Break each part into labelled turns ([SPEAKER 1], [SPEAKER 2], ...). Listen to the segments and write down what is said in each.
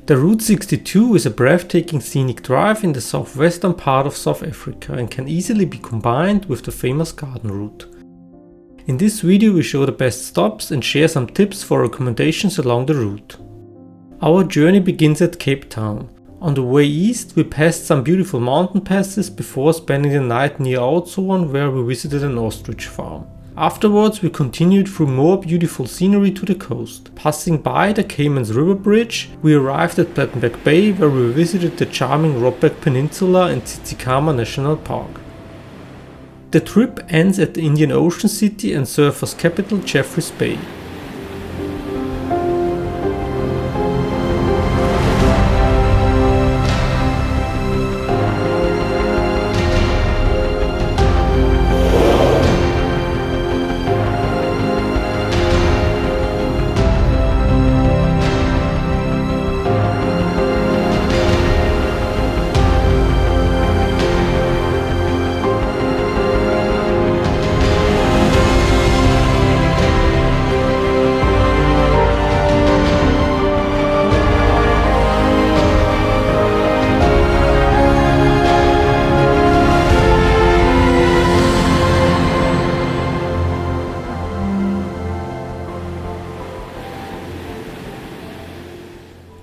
[SPEAKER 1] The Route 62 is a breathtaking scenic drive in the southwestern part of South Africa and can easily be combined with the famous garden route. In this video we show the best stops and share some tips for recommendations along the route. Our journey begins at Cape Town. On the way east we passed some beautiful mountain passes before spending the night near Outdtshoorn, where we visited an ostrich farm. Afterwards we continued through more beautiful scenery to the coast. Passing by the Cayman's River Bridge, we arrived at Plettenberg Bay, where we visited the charming Robberg Peninsula and Tsitsikamma National Park. The trip ends at the Indian Ocean city and surfers capital Jeffreys Bay.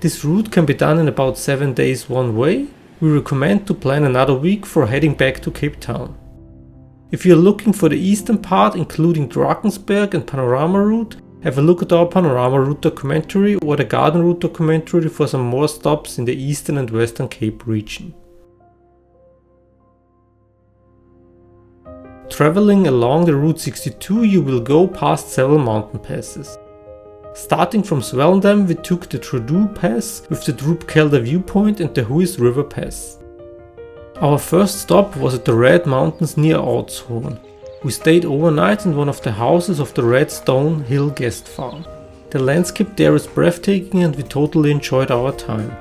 [SPEAKER 1] This route can be done in about 7 days one way. We recommend to plan another week for heading back to Cape Town. If you're looking for the eastern part, including Drakensberg and Panorama Route, have a look at our Panorama Route documentary or the Garden Route documentary for some more stops in the eastern and western Cape region. Traveling along the Route 62 you will go past several mountain passes. Starting from Swellendam we took the Trudeau Pass with the Droopkelder viewpoint and the Huis River Pass. Our first stop was at the Red Mountains near Outdtshoorn. We stayed overnight in one of the houses of the Red Stone Hill guest farm. The landscape there is breathtaking and we totally enjoyed our time.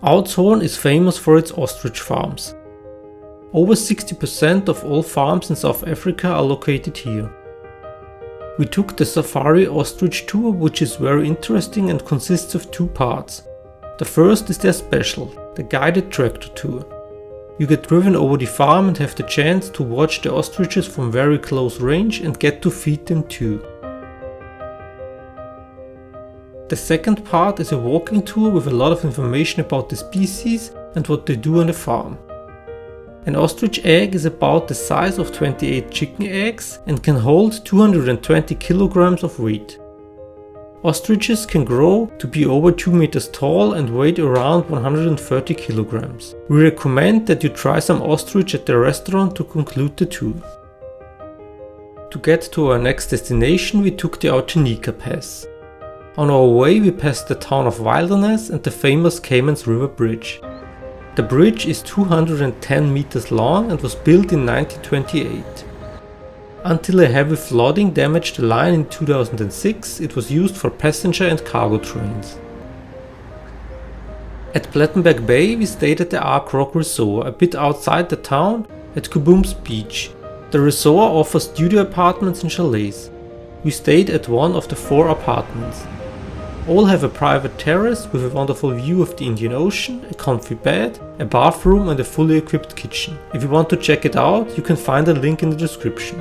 [SPEAKER 1] Outdtshoorn is famous for its ostrich farms. Over 60% of all farms in South Africa are located here. We took the Safari Ostrich Tour, which is very interesting and consists of 2 parts. The first is their special, the guided tractor tour. You get driven over the farm and have the chance to watch the ostriches from very close range and get to feed them too. The second part is a walking tour with a lot of information about the species and what they do on the farm. An ostrich egg is about the size of 28 chicken eggs and can hold 220 kilograms of weight. Ostriches can grow to be over 2 meters tall and weigh around 130 kilograms. We recommend that you try some ostrich at the restaurant to conclude the tour. To get to our next destination we took the Outdtshoorn Pass. On our way we passed the town of Wilderness and the famous Cayman's River Bridge. The bridge is 210 meters long and was built in 1928. Until a heavy flooding damaged the line in 2006, it was used for passenger and cargo trains. At Plettenberg Bay we stayed at the Archrock Resort, a bit outside the town at Kubum's beach. The resort offers studio apartments and chalets. We stayed at one of the 4 apartments. All have a private terrace with a wonderful view of the Indian Ocean, a comfy bed, a bathroom and a fully equipped kitchen. If you want to check it out, you can find a link in the description.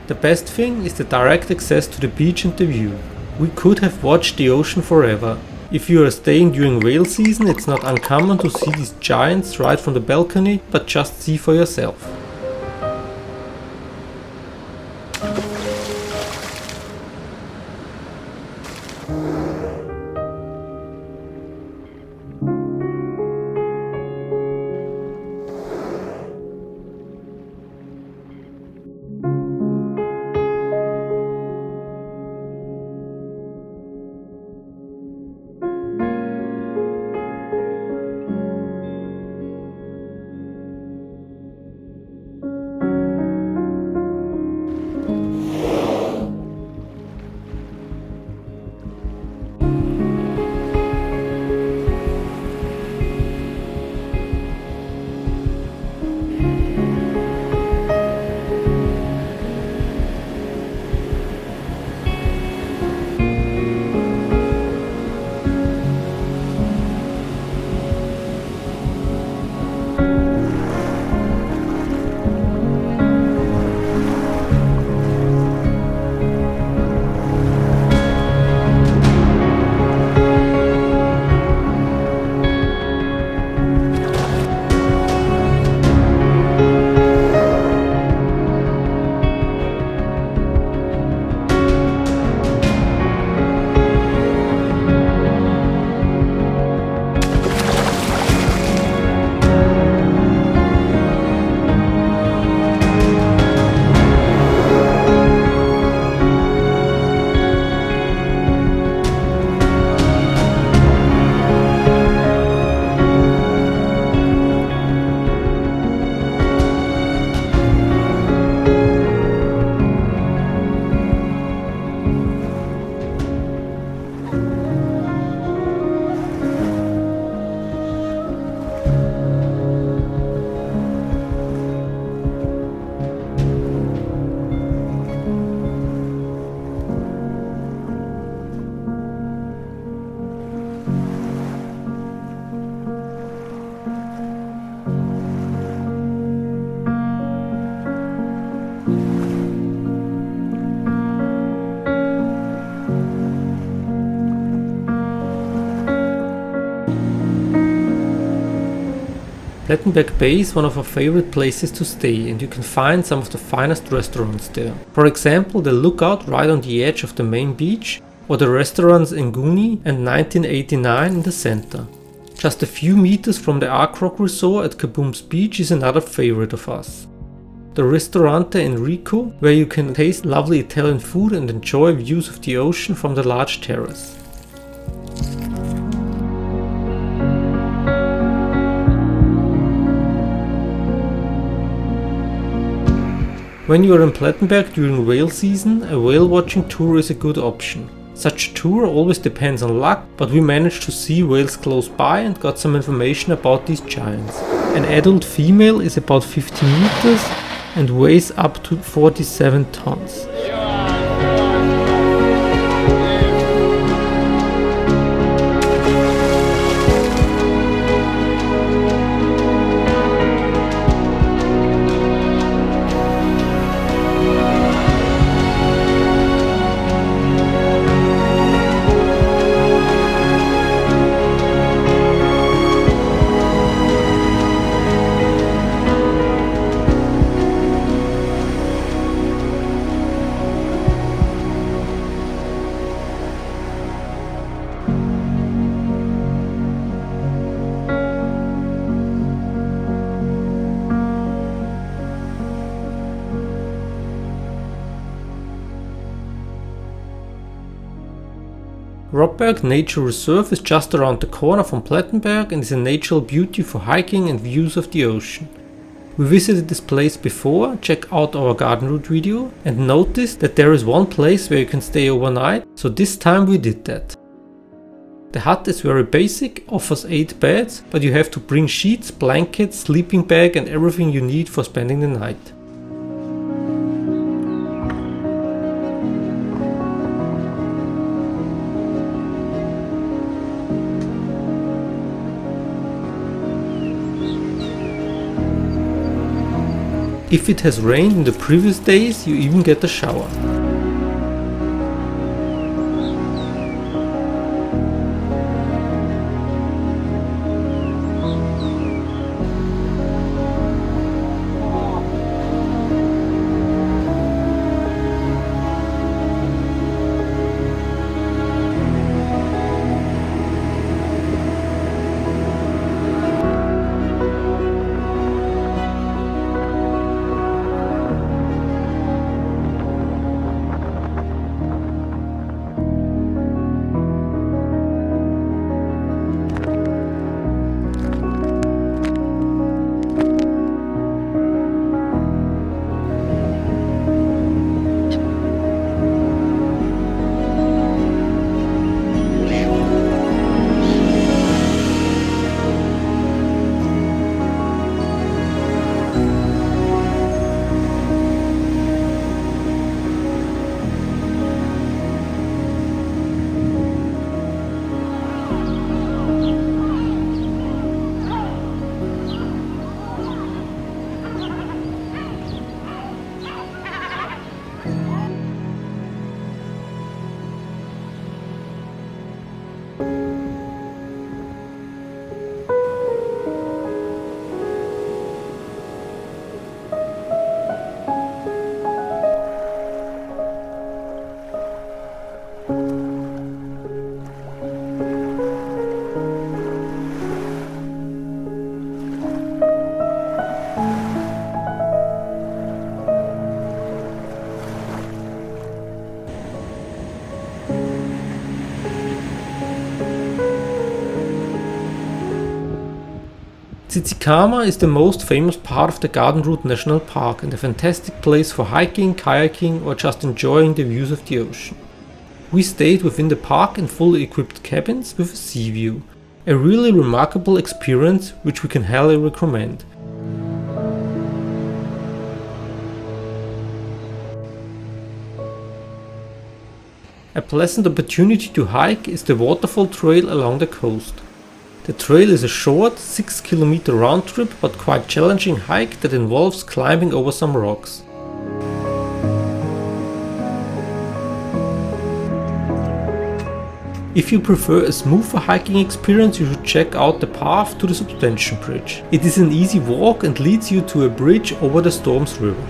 [SPEAKER 1] The best thing is the direct access to the beach and the view. We could have watched the ocean forever. If you are staying during whale season, it's not uncommon to see these giants right from the balcony, but just see for yourself. Plettenberg Bay is one of our favorite places to stay, and you can find some of the finest restaurants there. For example, the Lookout right on the edge of the main beach, or the restaurants Nguni and 1989 in the center. Just a few meters from the Archrock Resort at Kaboom's beach is another favorite of us. The Ristorante Enrico, where you can taste lovely Italian food and enjoy views of the ocean from the large terrace. When you are in Plettenberg during whale season, a whale watching tour is a good option. Such a tour always depends on luck, but we managed to see whales close by and got some information about these giants. An adult female is about 15 meters and weighs up to 47 tons. Robberg Nature Reserve is just around the corner from Plettenberg and is a natural beauty for hiking and views of the ocean. We visited this place before, check out our garden route video, and noticed that there is one place where you can stay overnight, so this time we did that. The hut is very basic, offers 8 beds, but you have to bring sheets, blankets, sleeping bag and everything you need for spending the night. If it has rained in the previous days, you even get a shower. Tsitsikamma is the most famous part of the Garden Route National Park and a fantastic place for hiking, kayaking or just enjoying the views of the ocean. We stayed within the park in fully equipped cabins with a sea view, a really remarkable experience which we can highly recommend. A pleasant opportunity to hike is the waterfall trail along the coast. The trail is a short 6 km round trip but quite challenging hike that involves climbing over some rocks. If you prefer a smoother hiking experience, you should check out the path to the Suspension Bridge. It is an easy walk and leads you to a bridge over the Storms River.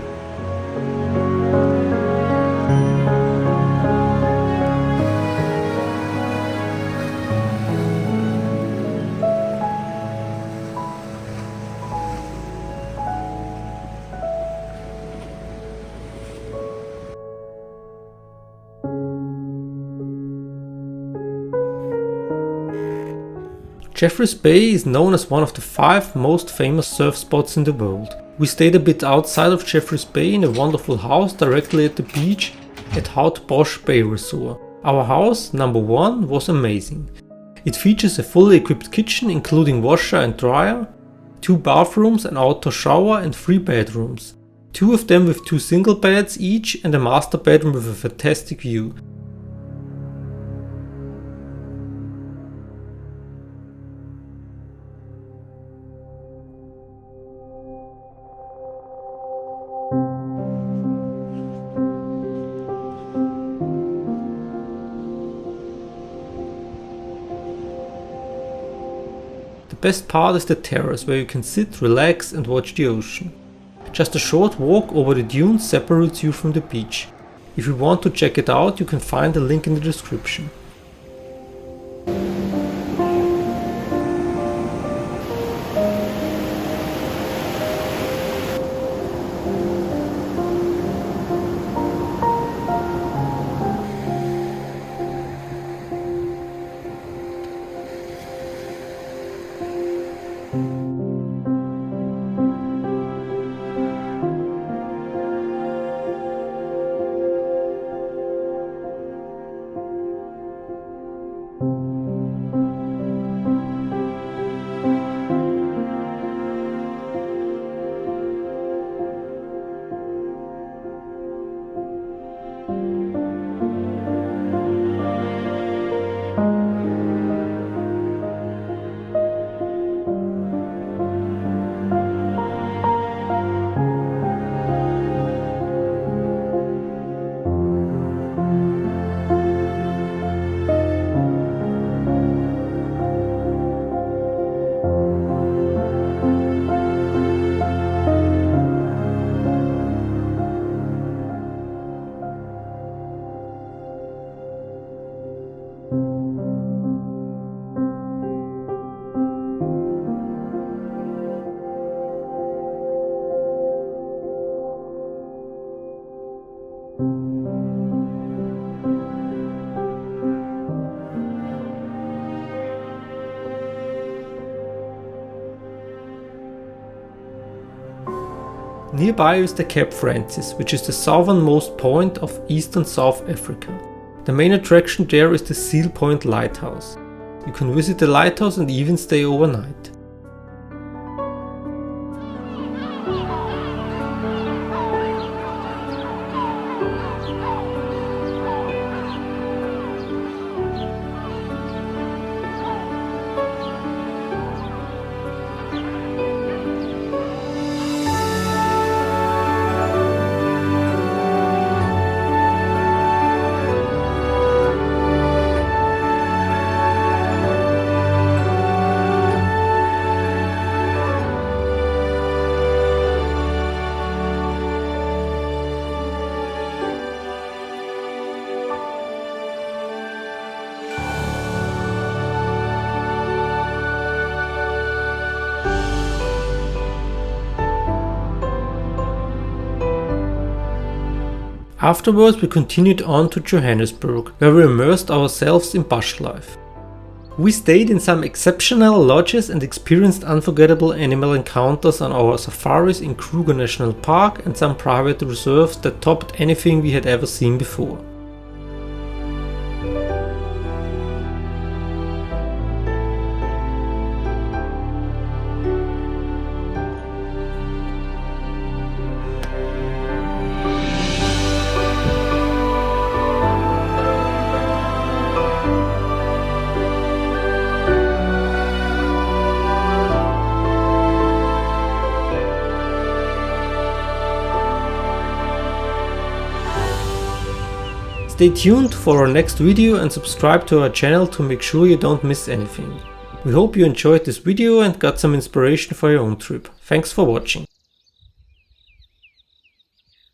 [SPEAKER 1] Jeffreys Bay is known as one of the 5 most famous surf spots in the world. We stayed a bit outside of Jeffreys Bay in a wonderful house directly at the beach at Houtboschbaai Resort. Our house, number 1, was amazing. It features a fully equipped kitchen including washer and dryer, 2 bathrooms, an outdoor shower and 3 bedrooms. 2 of them with 2 single beds each and a master bedroom with a fantastic view. The best part is the terrace where you can sit, relax and watch the ocean. Just a short walk over the dunes separates you from the beach. If you want to check it out, you can find the link in the description. Nearby is the Cape Francis, which is the southernmost point of eastern South Africa. The main attraction there is the Seal Point Lighthouse. You can visit the lighthouse and even stay overnight. Afterwards we continued on to Johannesburg, where we immersed ourselves in bush life. We stayed in some exceptional lodges and experienced unforgettable animal encounters on our safaris in Kruger National Park and some private reserves that topped anything we had ever seen before. Stay tuned for our next video and subscribe to our channel to make sure you don't miss anything. We hope you enjoyed this video and got some inspiration for your own trip. Thanks for watching.